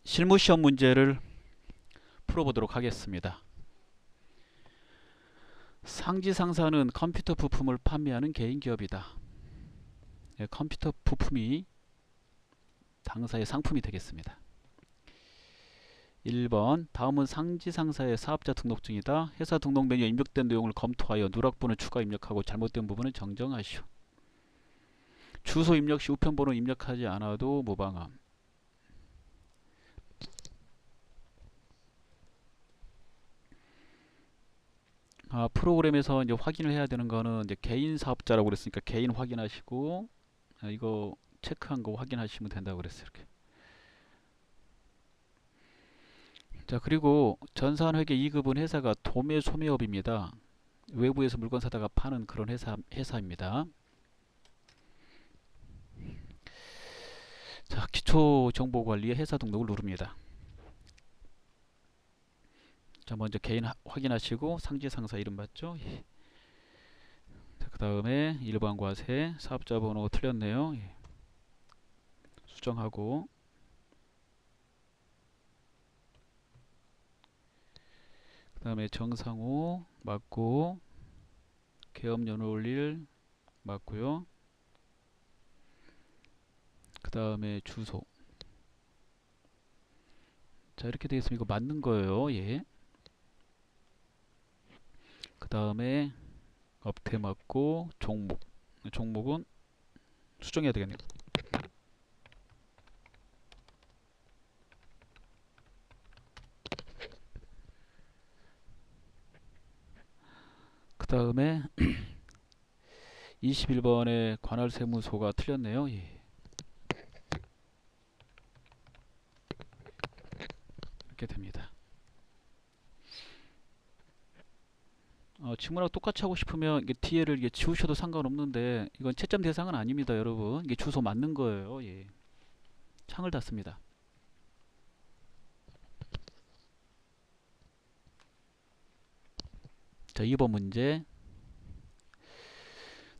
실무시험 문제를 풀어보도록 하겠습니다. 상지상사는 컴퓨터 부품을 판매하는 개인기업이다. 컴퓨터 부품이 당사의 상품이 되겠습니다. 1번 다음은 상지상사의 사업자 등록증이다. 회사 등록 메뉴에 입력된 내용을 검토하여 누락번호 추가 입력하고 잘못된 부분은 정정하시오. 주소 입력 시 우편번호 입력하지 않아도 무방함. 프로그램에서 이제 확인을 해야 되는 거는 이제 개인 사업자라고 그랬으니까 개인 확인하시고, 이거 체크한 거 확인하시면 된다고 그랬어요. 이렇게. 자, 그리고 전산회계 2급은 회사가 도매 소매업입니다. 외부에서 물건 사다가 파는 그런 회사입니다. 자, 기초정보관리에 회사 등록을 누릅니다. 자, 먼저 개인 확인하시고 상지상사 이름 맞죠? 예. 그 다음에 일반 과세 사업자 번호 틀렸네요. 예. 수정하고, 그 다음에 정상호 맞고, 계엄 연월일 맞고요. 그 다음에 주소. 자, 이렇게 되겠으면 이거 맞는 거예요. 예. 그 다음에 업태 맞고 종목은 수정해야 되겠네요. 그 다음에 21번에 관할세무소가 틀렸네요. 예. 이렇게 됩니다. 지문하고 똑같이 하고 싶으면 이게 뒤에를 이게 지우셔도 상관없는데 이건 채점 대상은 아닙니다, 여러분. 이게 주소 맞는 거예요. 예. 창을 닫습니다. 자, 2번 문제.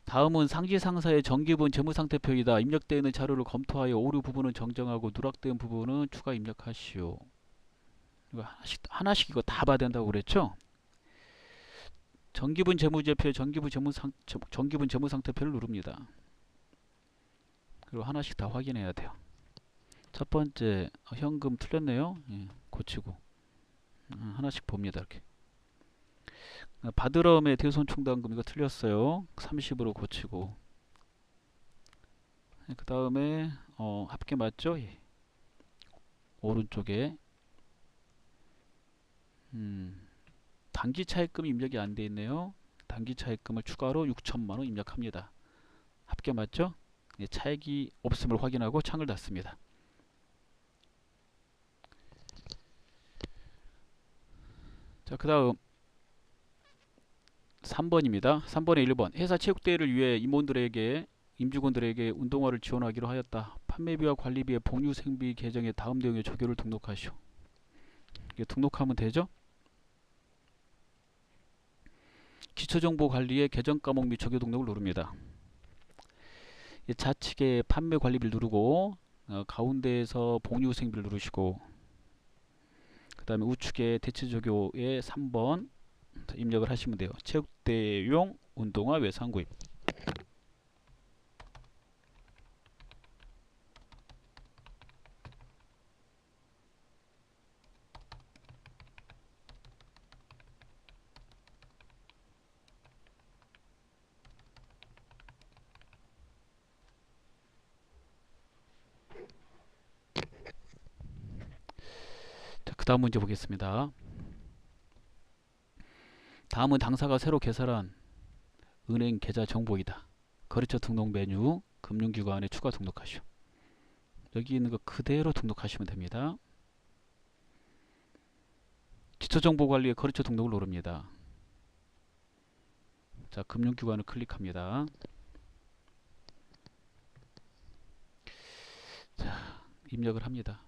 다음은 상지상사의 정기분 재무상태표이다. 입력되어 있는 자료를 검토하여 오류 부분은 정정하고 누락된 부분은 추가 입력하시오. 이거 하나씩 이거 다 봐야 된다고 그랬죠? 정기분 재무제표, 정기분 재무상태표를 누릅니다. 그리고 하나씩 다 확인해야 돼요. 첫 번째 현금 틀렸네요. 예, 고치고 하나씩 봅니다. 이렇게 바드럼의 대손충당금 이거 틀렸어요. 30으로 고치고, 그 다음에 합계 맞죠? 예. 오른쪽에 단기 차입금 입력이 안 돼 있네요. 단기 차입금을 추가로 6천만 원 입력합니다. 합계 맞죠? 예, 차익이 없음을 확인하고 창을 닫습니다. 자, 그 다음 3번입니다. 3번에 1번 회사 체육대회를 위해 임직원들에게 운동화를 지원하기로 하였다. 판매비와 관리비의 복류생비 계정에 다음 내용의 조교를 등록하시오. 이게 등록하면 되죠? 기초정보관리의 계정 과목 및 조교 등록을 누릅니다. 좌측에 판매 관리비를 누르고, 가운데에서 복류생비를 누르시고, 그 다음에 우측에 대체조교의 3번 입력을 하시면 돼요. 체육대회용 운동화 외상 구입. 자, 그 다음 문제 보겠습니다. 다음은 당사가 새로 개설한 은행 계좌 정보이다. 거래처 등록 메뉴, 금융기관에 추가 등록하시오. 여기 있는 거 그대로 등록하시면 됩니다. 기초정보관리의 거래처 등록을 누릅니다. 자, 금융기관을 클릭합니다. 자, 입력을 합니다.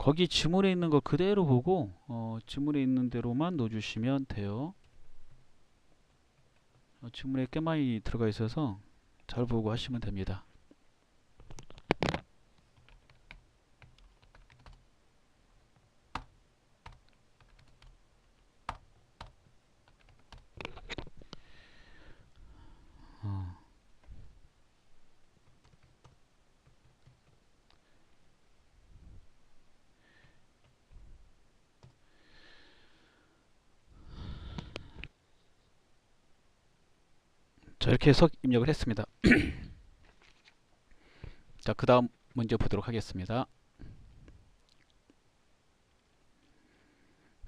거기 지문에 있는 걸 그대로 보고 지문에 있는 대로만 넣어주시면 돼요. 지문에 꽤 많이 들어가 있어서 잘 보고 하시면 됩니다. 자, 이렇게 해서 입력을 했습니다. 자, 그 다음 문제 보도록 하겠습니다.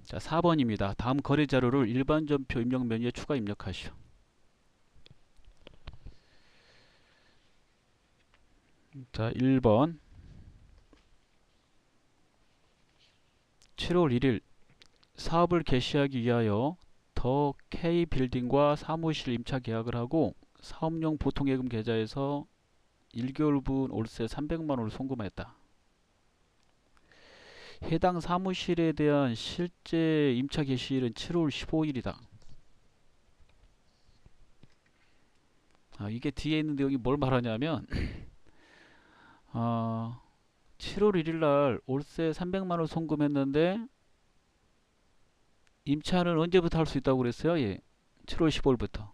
자, 4번입니다. 다음 거래 자료를 일반 전표 입력 메뉴에 추가 입력하시오. 자, 1번 7월 1일 사업을 개시하기 위하여 더 K 빌딩과 사무실 임차 계약을 하고 사업용 보통예금 계좌에서 1개월분 월세 300만원을 송금했다. 해당 사무실에 대한 실제 임차 개시일은 7월 15일이다. 이게 뒤에 있는 내용이 뭘 말하냐면 7월 1일 날 월세 300만원 송금했는데 임차는 언제부터 할 수 있다고 그랬어요? 예. 7월 15일부터.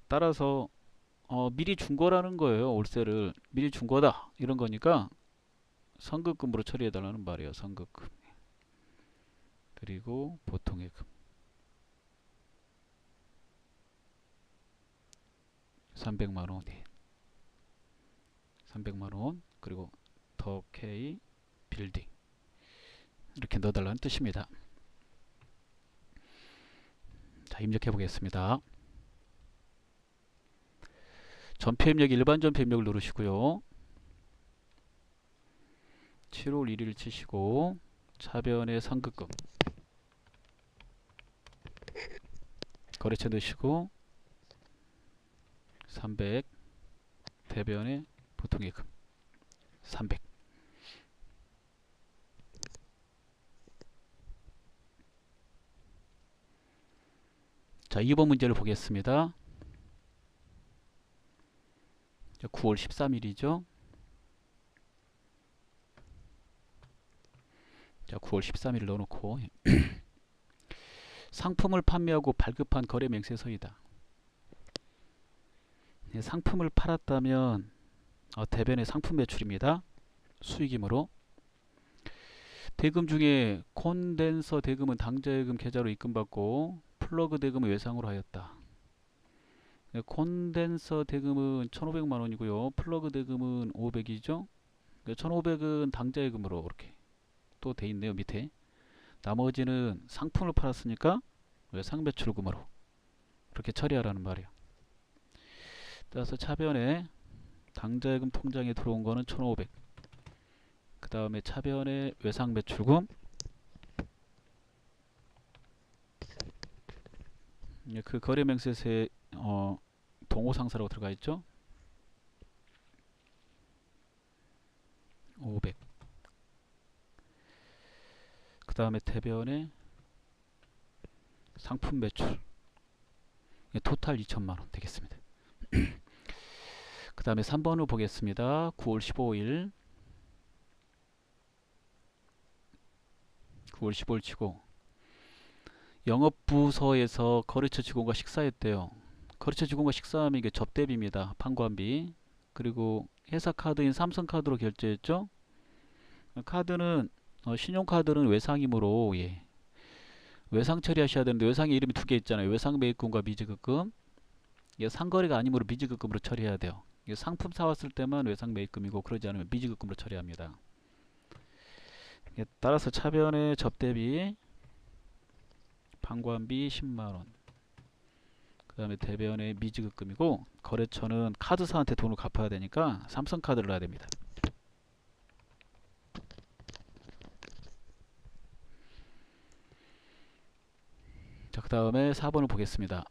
따라서 미리 준 거라는 거예요. 월세를 미리 준 거다. 이런 거니까 선급금으로 처리해 달라는 말이에요. 선급금. 그리고 보통예금 300만원 300만원 그리고 더 K 빌딩 이렇게 넣어달라는 뜻입니다. 자, 입력해 보겠습니다. 전표 입력 일반 전표 입력을 누르시고요. 7월 1일 치시고 차변에 선급금 거래처 넣으시고 300 대변에 보통예금 300. 자, 2번 문제를 보겠습니다. 9월 13일이죠. 자, 9월 13일 넣어놓고 상품을 판매하고 발급한 거래 맹세서이다. 상품을 팔았다면 대변의 상품 매출입니다. 수익이므로 대금 중에 콘덴서 대금은 당좌예금 계좌로 입금받고 플러그 대금은 외상으로 하였다. 콘덴서 대금은 1,500만원이고요. 플러그 대금은 500이죠. 1,500은 당좌예금으로 이렇게 또 돼 있네요. 밑에 나머지는 상품을 팔았으니까 외상매출금으로 그렇게 처리하라는 말이에요. 따라서 차변에 당좌예금 통장에 들어온 거는 1,500. 그 다음에 차변에 외상매출금 그 거래명세서에 동호상사라고 들어가 있죠. 500. 그 다음에 대변에 상품 매출 토탈 2천만원 되겠습니다. 그 다음에 3번을 보겠습니다. 9월 15일 9월 15일 치고 영업부서에서 거래처 직원과 식사했대요. 거래처 직원과 식사하면 이게 접대비입니다. 판관비. 그리고 회사카드인 삼성카드로 결제했죠. 카드는 신용카드는 외상이므로 외상 처리하셔야 되는데 외상의 이름이 두 개 있잖아요. 외상매입금과 미지급금. 이게 상거래가 아니므로 미지급금으로 처리해야 돼요. 이게 상품 사왔을 때만 외상매입금이고 그러지 않으면 미지급금으로 처리합니다. 따라서 차변의 접대비 판관비 10만원 그 다음에 대변의 미지급금이고 거래처는 카드사한테 돈을 갚아야 되니까 삼성카드를 놔야 됩니다. 자, 그 다음에 4번을 보겠습니다.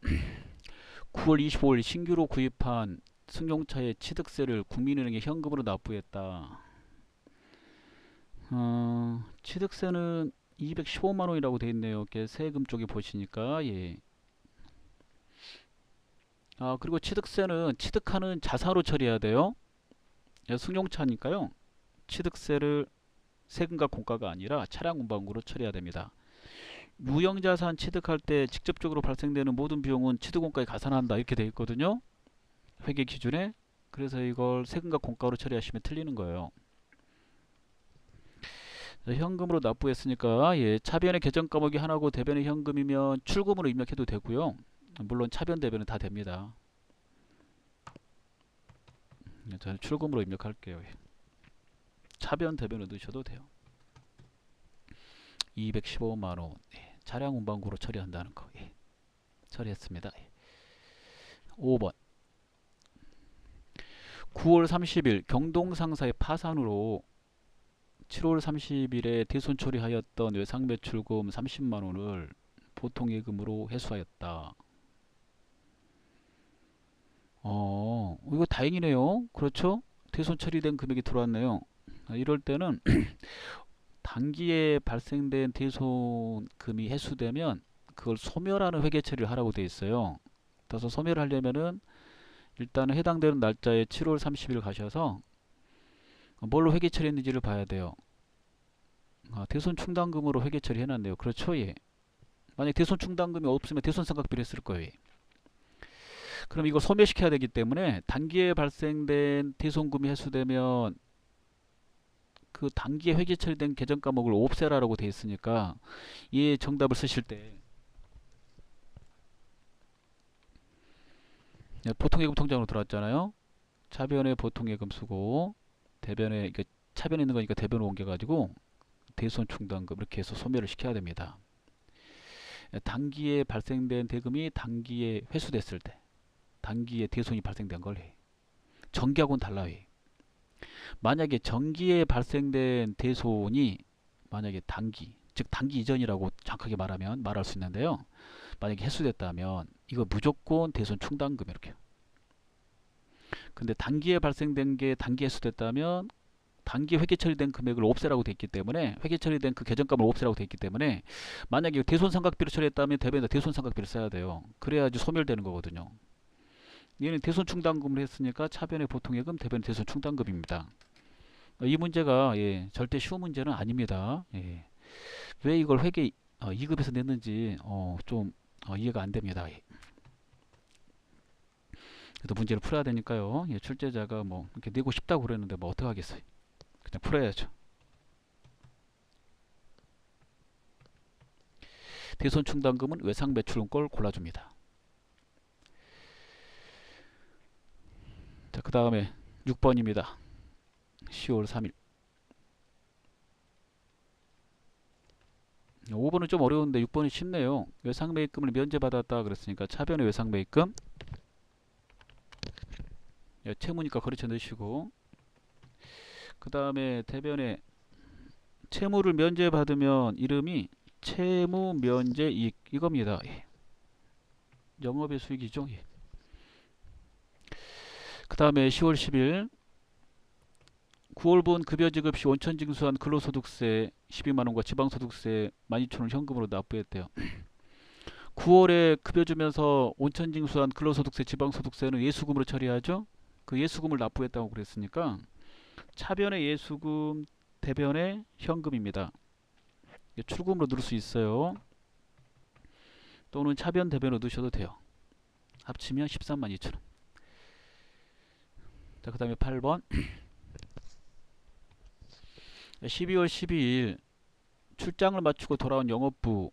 9월 25일 신규로 구입한 승용차의 취득세를 국민은행에 현금으로 납부했다. 취득세는 215만원이라고 되어 있네요. 이렇게 세금 쪽에 보시니까. 예. 그리고 취득세는 취득하는 자산으로 처리해야 돼요. 예, 승용차니까요. 취득세를 세금과 공과가 아니라 차량 운반으로 처리해야 됩니다. 유형자산 취득할 때 직접적으로 발생되는 모든 비용은 취득원가에 가산한다 이렇게 되어 있거든요. 회계 기준에. 그래서 이걸 세금과 공과로 처리하시면 틀리는 거예요. 현금으로 납부했으니까 예, 차변의 계정 과목이 하나고 대변의 현금이면 출금으로 입력해도 되고요. 물론 차변 대변은 다 됩니다. 저는 출금으로 입력할게요. 차변 대변을 넣으셔도 돼요. 215만원 예, 차량 운반구로 처리한다는 거 예, 처리했습니다. 예. 5번 9월 30일 경동상사의 파산으로 7월 30일에 대손 처리하였던 외상매출금 30만원을 보통예금으로 회수하였다. 이거 다행이네요. 그렇죠? 대손 처리된 금액이 들어왔네요. 이럴 때는 단기에 발생된 대손금이 회수되면 그걸 소멸하는 회계 처리를 하라고 되어 있어요. 그래서 소멸하려면은 일단은 해당되는 날짜에 7월 30일 가셔서 뭘로 회계 처리했는지를 봐야 돼요. 대손 충당금으로 회계 처리해놨네요. 그렇죠? 예. 만약 대손 충당금이 없으면 대손 삼각비를 했을 거예요. 그럼 이걸 소멸시켜야 되기 때문에 단기에 발생된 대손금이 회수되면 그 단기에 회계 처리된 계정 과목을 옵세라라고 되어 있으니까 이 정답을 쓰실 때 보통예금 통장으로 들어왔잖아요. 차변에 보통예금 쓰고 대변에 이게 차변에 있는 거니까 대변으로 옮겨가지고 대손 충당금 이렇게 해서 소멸을 시켜야 됩니다. 단기에 발생된 대금이 단기에 회수됐을 때 단기에 대손이 발생된 걸 해. 정기하고는 달라요. 만약에 정기에 발생된 대손이 만약에 단기 즉 단기 이전이라고 정확하게 말할 수 있는데요. 만약에 회수됐다면 이거 무조건 대손 충당금 이렇게. 근데 단기에 발생된 게 단기 회수됐다면 단기 회계 처리된 금액을 옵세라고 되어 있기 때문에 회계 처리된 그 계정값을 옵세라고 되어 있기 때문에 만약에 대손 삼각비로 처리했다면 대변에다 대손 삼각비를 써야 돼요. 그래야지 소멸되는 거거든요. 얘는 대손 충당금을 했으니까 차변의 보통예금 대변의 대손 충당금입니다. 이 문제가 예, 절대 쉬운 문제는 아닙니다. 예. 왜 이걸 회계 2급에서 냈는지 좀 이해가 안 됩니다. 예. 그래도 문제를 풀어야 되니까요. 예, 출제자가 뭐 이렇게 내고 싶다고 그랬는데 뭐 어떡하겠어요. 그냥 풀어야죠. 대손 충당금은 외상 매출은꼴 골라줍니다. 자, 그 다음에 6번입니다. 10월 3일. 5번은 좀 어려운데 6번이 쉽네요. 외상매입금을 면제받았다 그랬으니까 차변의 외상매입금 채무니까 거르쳐 넣으시고 그 다음에 대변에 채무를 면제받으면 이름이 채무 면제 이익 이겁니다. 예. 영업의 수익이죠. 예. 그 다음에 10월 10일 9월분 급여 지급 시 원천 징수한 근로소득세 12만원과 지방소득세 12,000원 현금으로 납부했대요. 9월에 급여 주면서 원천 징수한 근로소득세 지방소득세는 예수금으로 처리하죠. 그 예수금을 납부했다고 그랬으니까 차변의 예수금 대변의 현금입니다. 출금으로 넣을 수 있어요. 또는 차변 대변으로 넣으셔도 돼요. 합치면 132,000원. 자, 그 다음에 8번 12월 12일 출장을 마치고 돌아온 영업부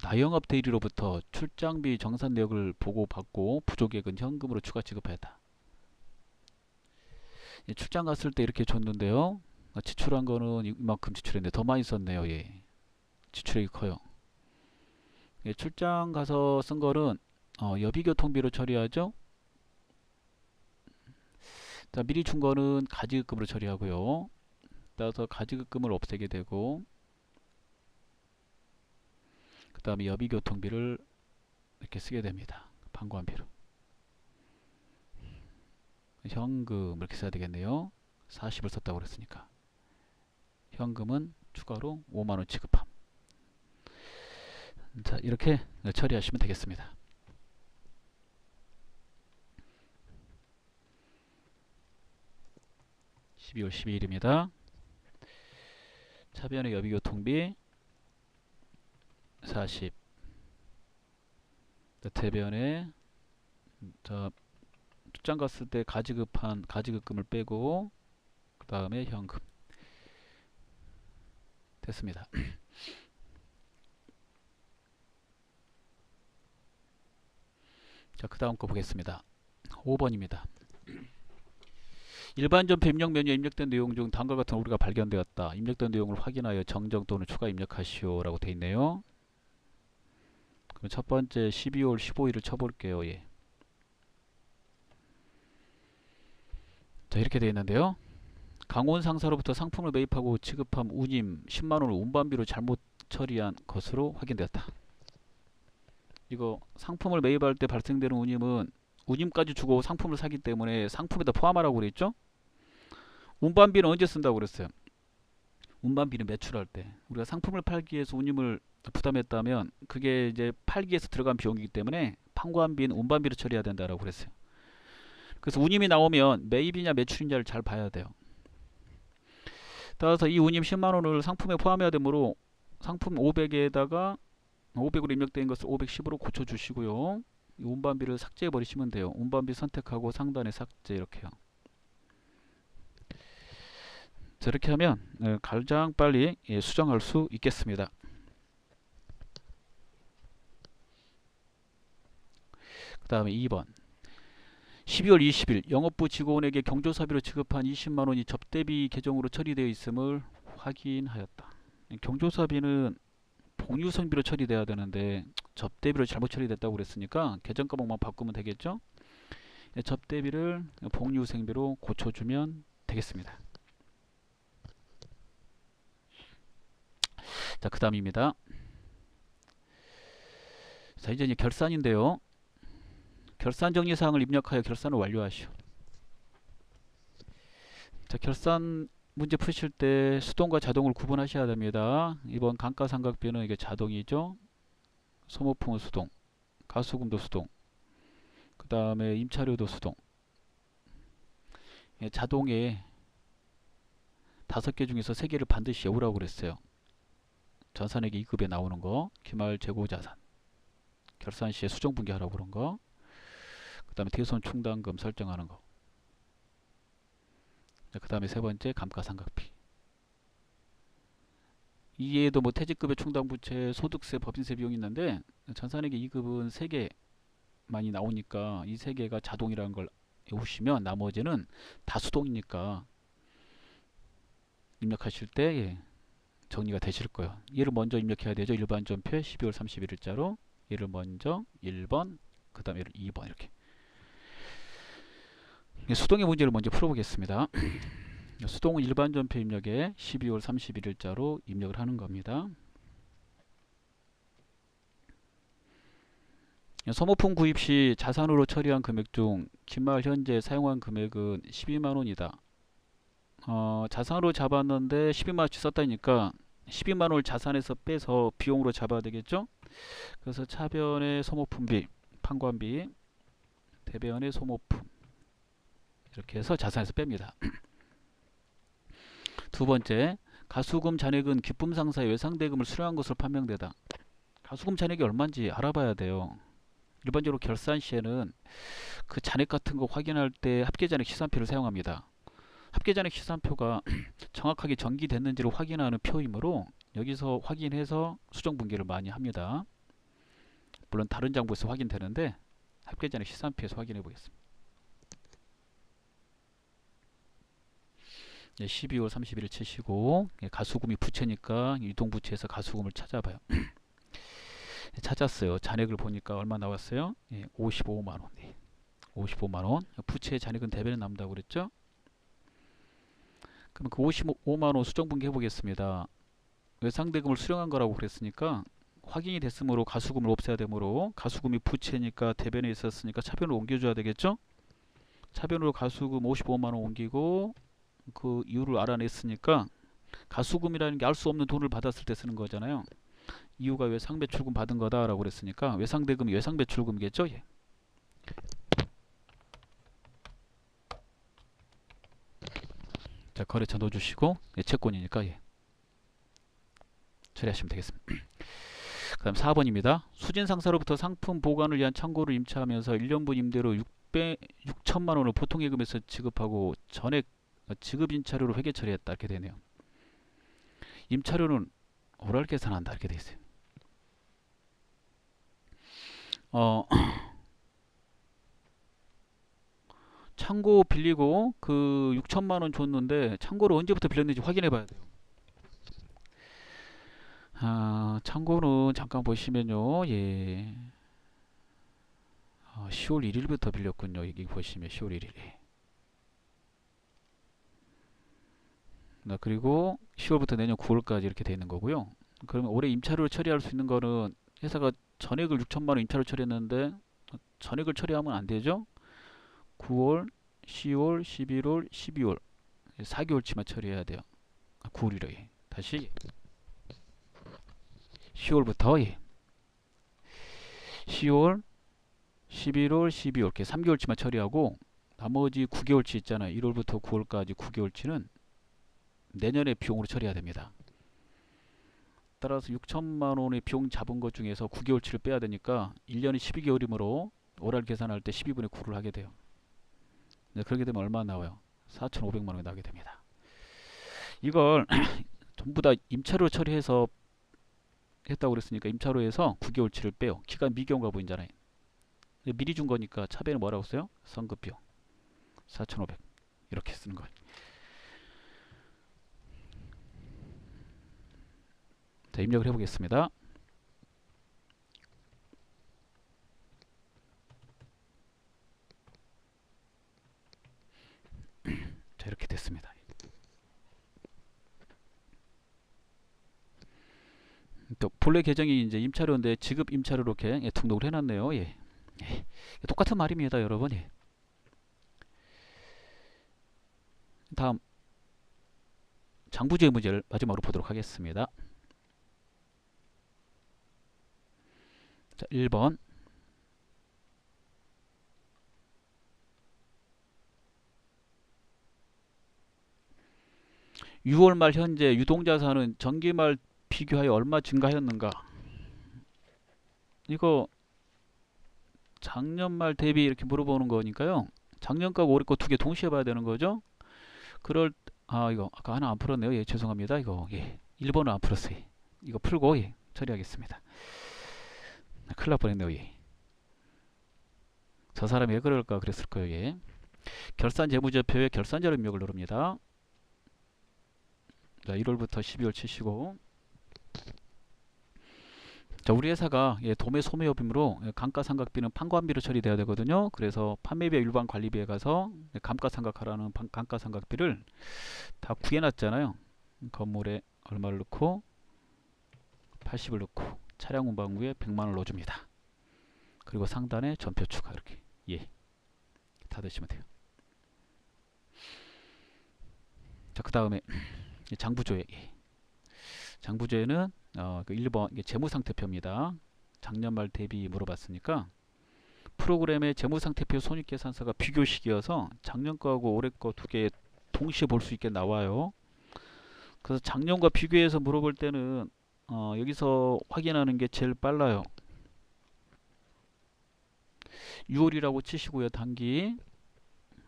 나영업 대리로부터 출장비 정산 내역을 보고받고 부족액은 현금으로 추가 지급하였다. 출장 갔을 때 이렇게 줬는데요. 지출한 거는 이만큼 지출했는데 더 많이 썼네요. 예. 지출액이 커요. 예, 출장 가서 쓴 거는 여비교통비로 처리하죠. 자, 미리 준 거는 가지급금으로 처리하고요. 따라서 가지급금을 없애게 되고 그 다음에 여비교통비를 이렇게 쓰게 됩니다. 방관비로. 현금 이렇게 써야 되겠네요. 40을 썼다고 그랬으니까. 현금은 추가로 5만원 지급함. 자, 이렇게 처리하시면 되겠습니다. (12월 12일입니다) 차변의 여비교통비 40, 대변에 출장 갔을 때 가지급금을 빼고 그 다음에 현금 됐습니다. 자, 그 다음 거 보겠습니다. 5번입니다. 일반 전표 입력 메뉴에 입력된 내용 중 다음과 같은 오류가 발견되었다. 입력된 내용을 확인하여 정정 또는 추가 입력하시오 라고 되어 있네요. 그럼 첫 번째 12월 15일을 쳐볼게요. 예. 자, 이렇게 되어 있는데요. 강원 상사로부터 상품을 매입하고 지급한 운임 10만원을 운반비로 잘못 처리한 것으로 확인되었다. 이거 상품을 매입할 때 발생되는 운임은 운임까지 주고 상품을 사기 때문에 상품에다 포함하라고 그랬죠. 운반비는 언제 쓴다고 그랬어요? 운반비는 매출할 때. 우리가 상품을 팔기 위해서 운임을 부담했다면 그게 이제 팔기 위해서 들어간 비용이기 때문에 판관비는 운반비로 처리해야 된다라고 그랬어요. 그래서 운임이 나오면 매입이냐 매출이냐를 잘 봐야 돼요. 따라서 이 운임 10만원을 상품에 포함해야 되므로 상품 500에다가 500으로 입력된 것을 510으로 고쳐주시고요. 이 운반비를 삭제해 버리시면 돼요. 운반비 선택하고 상단에 삭제 이렇게요. 저렇게 하면 가장 빨리 수정할 수 있겠습니다. 그 다음에 2번 12월 20일 영업부 직원에게 경조사비로 지급한 20만원이 접대비 계정으로 처리되어 있음을 확인하였다. 경조사비는 복류성비로 처리돼야 되는데 접대비로 잘못 처리됐다고 그랬으니까 계정 과목만 바꾸면 되겠죠. 접대비를 복류생비로 고쳐주면 되겠습니다. 자, 그 다음입니다. 자, 이제 결산인데요. 결산 정리사항을 입력하여 결산을 완료하시오. 자, 결산 문제 푸실 때 수동과 자동을 구분하셔야 됩니다. 이번 감가상각비는 이게 자동이죠. 소모품은 수동, 가수금도 수동, 그 다음에 임차료도 수동. 자동에 5개 중에서 3개를 반드시 외우라고 그랬어요. 전산액이 2급에 나오는 거, 기말 재고자산, 결산 시에 수정 분기하라고 그런 거, 그 다음에 대손 충당금 설정하는 거, 그 다음에 세 번째 감가상각비. 이에도 뭐 퇴직급여 충당부채, 소득세, 법인세 비용이 있는데 전산액의 2급은 3개 많이 나오니까 이 3개가 자동이라는 걸 외우시면 나머지는 다 수동이니까 입력하실 때 정리가 되실 거예요. 얘를 먼저 입력해야 되죠. 일반 전표 12월 31일자로 얘를 먼저 1번, 그 다음에 얘를 2번 이렇게. 수동의 문제를 먼저 풀어보겠습니다. 수동은 일반 전표 입력에 12월 31일자로 입력을 하는 겁니다. 소모품 구입 시 자산으로 처리한 금액 중 기말 현재 사용한 금액은 12만원이다. 자산으로 잡았는데 12만원치 썼다니까 12만원을 자산에서 빼서 비용으로 잡아야 되겠죠. 그래서 차변의 소모품비, 판관비, 대변의 소모품 이렇게 해서 자산에서 뺍니다. 두 번째, 가수금 잔액은 기쁨상사의 외상대금을 수령한 것으로 판명되다. 가수금 잔액이 얼마인지 알아봐야 돼요. 일반적으로 결산 시에는 그 잔액 같은 거 확인할 때 합계잔액 시산표를 사용합니다. 합계잔액 시산표가 정확하게 전기됐는지를 확인하는 표이므로 여기서 확인해서 수정분기를 많이 합니다. 물론 다른 장부에서 확인되는데 합계잔액 시산표에서 확인해 보겠습니다. 12월 31일 치시고 가수금이 부채니까 유동부채에서 가수금을 찾아봐요. 찾았어요. 잔액을 보니까 얼마 나왔어요? 55만원. 55만원. 부채 잔액은 대변에 남는다고 그랬죠? 그럼 그 55만원 수정분기 해보겠습니다. 외상대금을 수령한 거라고 그랬으니까 확인이 됐으므로 가수금을 없애야 되므로 가수금이 부채니까 대변에 있었으니까 차변으로 옮겨줘야 되겠죠? 차변으로 가수금 55만원 옮기고 그 이유를 알아냈으니까 가수금이라는 게 알 수 없는 돈을 받았을 때 쓰는 거잖아요. 이유가 외상배출금 받은 거다라고 그랬으니까 외상대금이 외상배출금이겠죠. 예. 자, 거래처 넣어주시고 예, 채권이니까 예. 처리하시면 되겠습니다. 그 다음 4번입니다. 수진상사로부터 상품 보관을 위한 창고를 임차하면서 1년분 임대료 6천만 원을 보통예금에서 지급하고 전액 지급 임차료로 회계 처리했다 이렇게 되네요. 임차료는 오랄 계산한다 이렇게 돼 있어요. 창고 빌리고 그 6천만 원 줬는데 창고를 언제부터 빌렸는지 확인해 봐야 돼요. 창고는 잠깐 보시면요. 예. 10월 1일부터 빌렸군요. 여기 보시면 10월 1일. 그리고 10월부터 내년 9월까지 이렇게 되어 있는 거고요. 그러면 올해 임차료를 처리할 수 있는 거는 회사가 전액을 6천만 원 임차료 처리했는데 전액을 처리하면 안 되죠. 9월, 10월, 11월, 12월 4개월치만 처리해야 돼요. 9월이래. 다시 10월부터 10월, 11월, 12월 이렇게 3개월치만 처리하고 나머지 9개월치 있잖아요. 1월부터 9월까지 9개월치는 내년에 비용으로 처리해야 됩니다. 따라서 6천만 원의 비용 잡은 것 중에서 9개월치를 빼야 되니까 1년이 12개월이므로 월할 계산할 때 12분의 9를 하게 돼요. 네, 그렇게 되면 얼마 나와요? 4,500만 원이 나게 됩니다. 이걸 전부 다 임차료 처리해서 했다고 그랬으니까 임차료에서 9개월치를 빼요. 기간 미경과 보이잖아요. 미리 준 거니까 차배는 뭐라고 써요? 선급비용 4,500 이렇게 쓰는 거예요. 자, 입력을 해보겠습니다. 자, 이렇게 됐습니다. 또 본래 계정이 이제 임차료인데 지급 임차료로 이렇게 등록을 해놨네요. 예. 예. 똑같은 말입니다, 여러분. 예. 다음 장부조회 문제를 마지막으로 보도록 하겠습니다. 자, 1번 6월 말 현재 유동자산은 전기 말 비교하여 얼마 증가하였는가? 이거 작년 말 대비 이렇게 물어보는 거니까요. 작년 거하고 올해 거 두 개 동시에 봐야 되는 거죠. 그럴 이거 아까 하나 안 풀었네요. 예, 죄송합니다. 이거 1번을 안 풀었어요. 이거 풀고 처리하겠습니다. 큰일 날 뻔했네요. 저 사람이 왜 그럴까 그랬을 거예요. 결산 재무제표에 결산자료 입력을 누릅니다. 자, 1월부터 12월 치시고, 자, 우리 회사가 도매 소매업이므로 감가상각비는 판관비로 처리돼야 되거든요. 그래서 판매비 일반 관리비에 가서 감가상각하라는 감가상각비를 다 구해놨잖아요. 건물에 얼마를 넣고 80을 넣고 차량 운반구에 100만원을 넣어줍니다. 그리고 상단에 전표 추가 이렇게 다 되시면 돼요. 자, 그 다음에 장부조회. 장부조회는 그 1번 재무상태표입니다. 작년 말 대비 물어봤으니까 프로그램의 재무상태표 손익계산서가 비교식이어서 작년 거하고 올해 거 두 개 동시에 볼 수 있게 나와요. 그래서 작년과 비교해서 물어볼 때는 여기서 확인하는 게 제일 빨라요. 6월이라고 치시고요. 단기.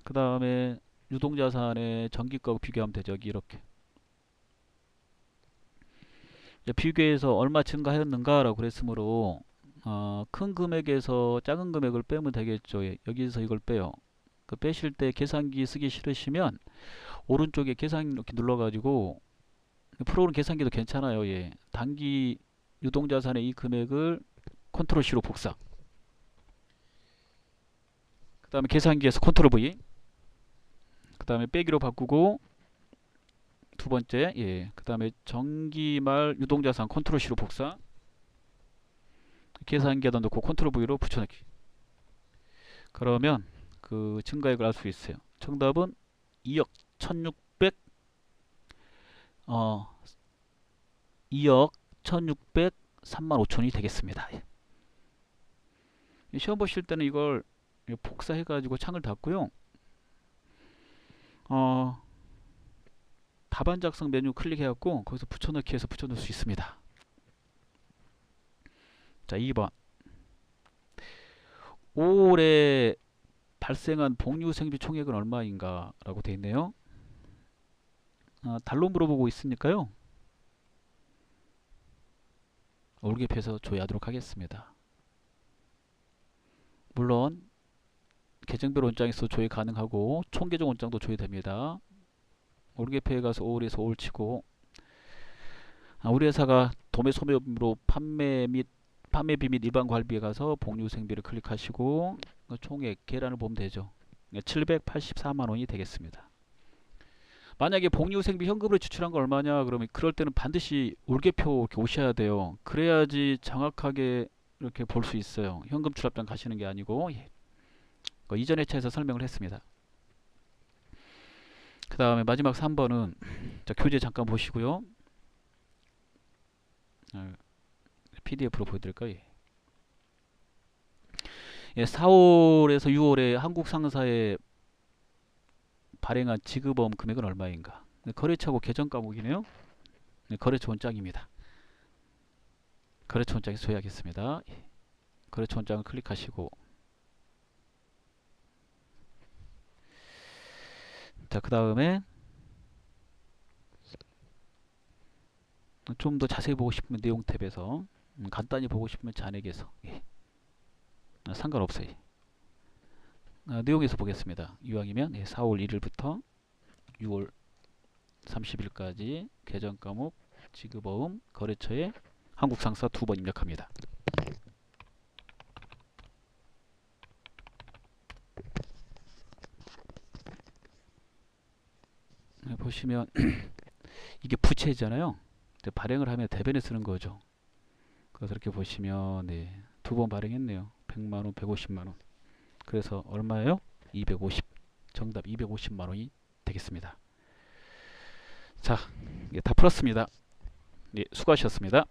그 다음에 유동자산의 전기가하고 비교하면 되죠. 여기 이렇게. 비교해서 얼마 증가하였는가 라고 그랬으므로 큰 금액에서 작은 금액을 빼면 되겠죠. 여기서 이걸 빼요. 그 빼실 때 계산기 쓰기 싫으시면 오른쪽에 계산 이렇게 눌러가지고 프로그램 계산기도 괜찮아요. 단기 유동자산의 이 금액을 컨트롤 C로 복사. 그 다음에 계산기에서 컨트롤 V. 그 다음에 빼기로 바꾸고 두 번째 그 다음에 정기말 유동자산 컨트롤 C로 복사. 계산기에다 넣고 컨트롤 V로 붙여넣기. 그러면 그 증가액을 알 수 있어요. 정답은 2억 어, 2억 1603만 5천이 되겠습니다. 시험 보실 때는 이걸 복사해 가지고 창을 닫고요. 답안 작성 메뉴 클릭해 갖고 거기서 붙여넣기 해서 붙여넣을 수 있습니다. 자, 2번. 5월에 발생한 복리후생비 총액은 얼마인가 라고 되어 있네요. 달로 물어보고 있으니까요. 월급에서 조회하도록 하겠습니다. 물론 계정별 원장에서 조회 가능하고 총계정 원장도 조회됩니다. 월급회에 가서 5월에서 5월 치고 우리 회사가 도매 소매업으로 판매 비및 일반 관리비에 가서 복리후생비를 클릭하시고 총액 계란을 보면 되죠. 784만 원이 되겠습니다. 만약에 복리후생비 현금으로 지출한 거 얼마냐 그러면 그럴 때는 반드시 월계표 이렇게 오셔야 돼요. 그래야지 정확하게 이렇게 볼 수 있어요. 현금 출납장 가시는 게 아니고 이전 회차에서 설명을 했습니다. 그 다음에 마지막 3번은 교재 잠깐 보시고요. PDF로 보여드릴까요? 4월에서 6월에 한국 상사에 발행한 지급보험 금액은 얼마인가? 거래처하고 계정 과목이네요. 거래처 원장입니다. 거래처 원장에서 조회하겠습니다. 거래처 원장을 클릭하시고 자, 그 다음에 좀 더 자세히 보고 싶으면 내용 탭에서 간단히 보고 싶으면 잔액에서 상관없어요. 내용에서 보겠습니다. 이왕이면 4월 1일부터 6월 30일까지 계정 과목 지급보험 거래처에 한국상사 2번 입력합니다. 보시면 이게 부채잖아요. 발행을 하면 대변에 쓰는 거죠. 그래서 이렇게 보시면 2번 발행했네요. 100만원, 150만원. 그래서 얼마예요? 250. 정답 250만원이 되겠습니다. 자, 다 풀었습니다. 수고하셨습니다.